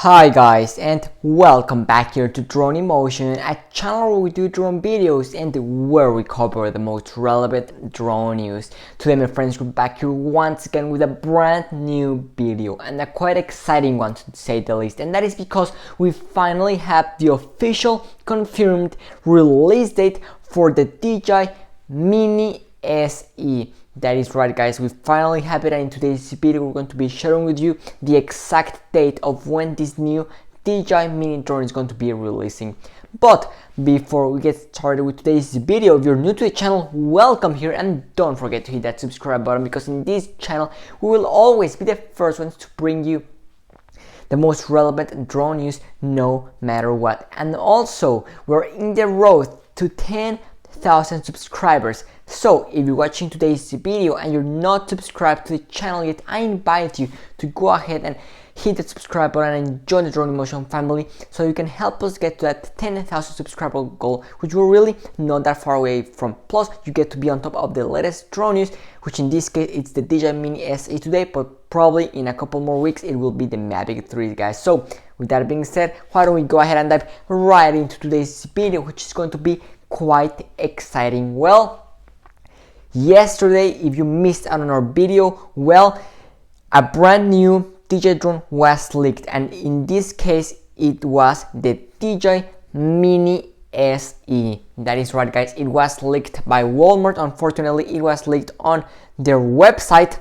Hi guys, and welcome back here to Drone Emotion, a channel where we do drone videos and where we cover the most relevant drone news. Today my friends, we're back here once again with a brand new video and a quite exciting one to say the least, and that is because we finally have the official confirmed release date for the DJI Mini SE. That is right guys, we finally have it, and in today's video we're going to be sharing with you the exact date of when this new DJI Mini drone is going to be releasing. But before we get started with today's video, if you're new to the channel, welcome here, and don't forget to hit that subscribe button, because in this channel we will always be the first ones to bring you the most relevant drone news no matter what. And also we're in the road to 10,000 subscribers. So if you're watching today's video and you're not subscribed to the channel yet, I invite you to go ahead and hit the subscribe button and join the Drone Emotion family, so you can help us get to that 10,000 subscriber goal, which we're really not that far away from. Plus you get to be on top of the latest drone news, which in this case it's the DJI Mini SE today, but probably in a couple more weeks it will be the Mavic 3 guys. So with that being said, why don't we go ahead and dive right into today's video, which is going to be quite exciting. Well, yesterday, if you missed out on our video, well, a brand new DJI drone was leaked, and in this case it was the DJI Mini SE. That is right guys, it was leaked by Walmart. Unfortunately, it was leaked on their website,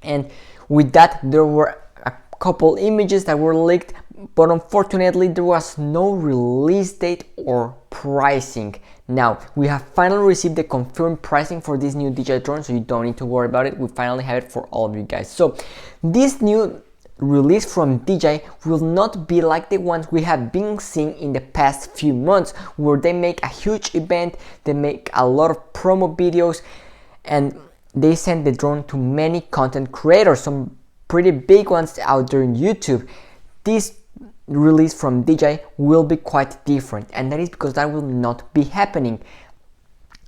and with that there were a couple images that were leaked, but unfortunately there was no release date or pricing. Now we have finally received the confirmed pricing for this new DJI drone, so you don't need to worry about it. We finally have it for all of you guys. So this new release from DJI will not be like the ones we have been seeing in the past few months, where they make a huge event, they make a lot of promo videos, and they send the drone to many content creators, some pretty big ones out there in YouTube. This release from DJI will be quite different, and that is because that will not be happening,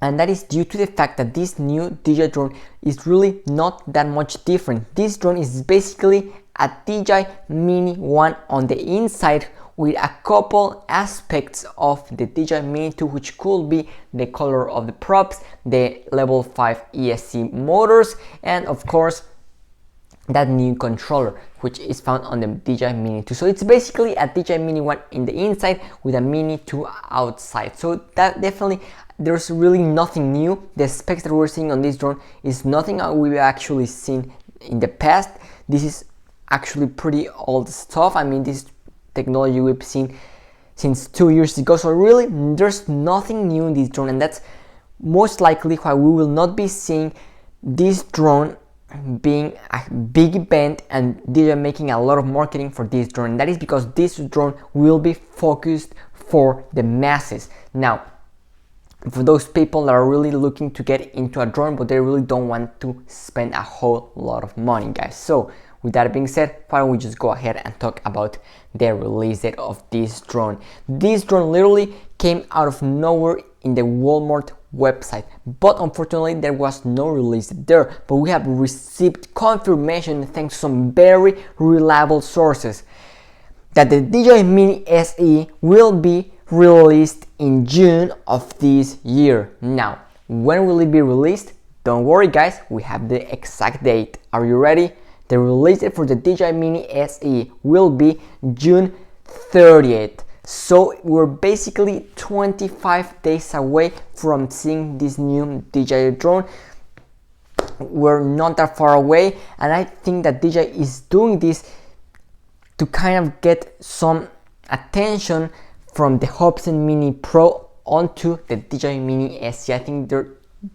and that is due to the fact that this new DJI drone is really not that much different. This drone is basically a DJI Mini 1 on the inside, with a couple aspects of the DJI Mini 2, which could be the color of the props, the level 5 ESC motors, and of course that new controller which is found on the DJI Mini 2. So it's basically a DJI Mini 1 in the inside with a Mini 2 outside. So that definitely, there's really nothing new. The specs that we're seeing on this drone is nothing we've actually seen in the past. This is actually pretty old stuff. I mean, this technology we've seen since 2 years ago. So really there's nothing new in this drone, and that's most likely why we will not be seeing this drone being a big event and DJI making a lot of marketing for this drone. That is because this drone will be focused for the masses. Now, for those people that are really looking to get into a drone but they really don't want to spend a whole lot of money guys. So with that being said, why don't we just go ahead and talk about the release date of this drone. This drone literally came out of nowhere in the Walmart website, but unfortunately there was no release there. But we have received confirmation, thanks to some very reliable sources, that the DJI Mini SE will be released in June of this year. Now, when will it be released? Don't worry guys, we have the exact date. Are you ready? The release date for the DJI Mini SE will be June 30th. So we're basically 25 days away from seeing this new DJI drone. We're not that far away, and I think that DJI is doing this to kind of get some attention from the Hobson Mini Pro onto the DJI Mini SE. I think they're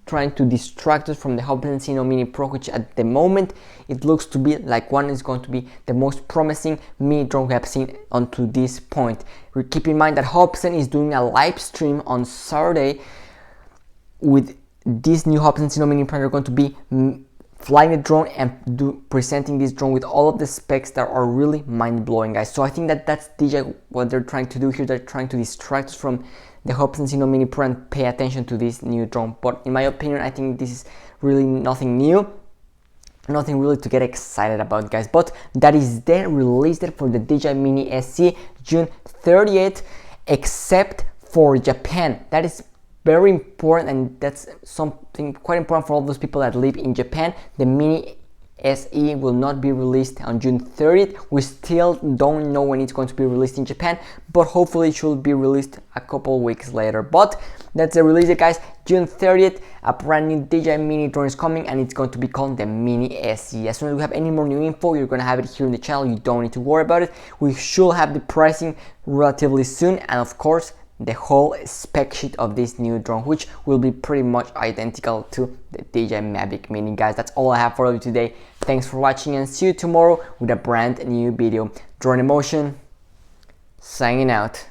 trying to distract us from the Hobson Mini Pro, which at the moment it looks to be like one is going to be the most promising mini drone we have seen unto this point. Keep in mind that Hobson is doing a live stream on Saturday with this new Hobson Mini Pro. They're going to be flying the drone and presenting this drone with all of the specs that are really mind-blowing guys. So I think that that's DJI, what they're trying to do here. They're trying to distract us from the Hobson Mini Pro and pay attention to this new drone. But in my opinion, I think this is really nothing new. nothing really to get excited about, guys. But that is the release date for the DJI Mini SE, June 30th, except for Japan. That is very important, and that's something quite important for all those people that live in Japan. The Mini SE will not be released on June 30th. We still don't know when it's going to be released in Japan, but hopefully it should be released a couple weeks later. But that's the release date, guys. June 30th, a brand new DJI Mini drone is coming, and it's going to be called the Mini SE. As soon as we have any more new info, you're going to have it here in the channel. You don't need to worry about it. We should have the pricing relatively soon, and of course the whole spec sheet of this new drone, which will be pretty much identical to the DJI Mavic Mini. Guys, that's all I have for you today. Thanks for watching, and see you tomorrow with a brand new video. Drone Emotion signing out.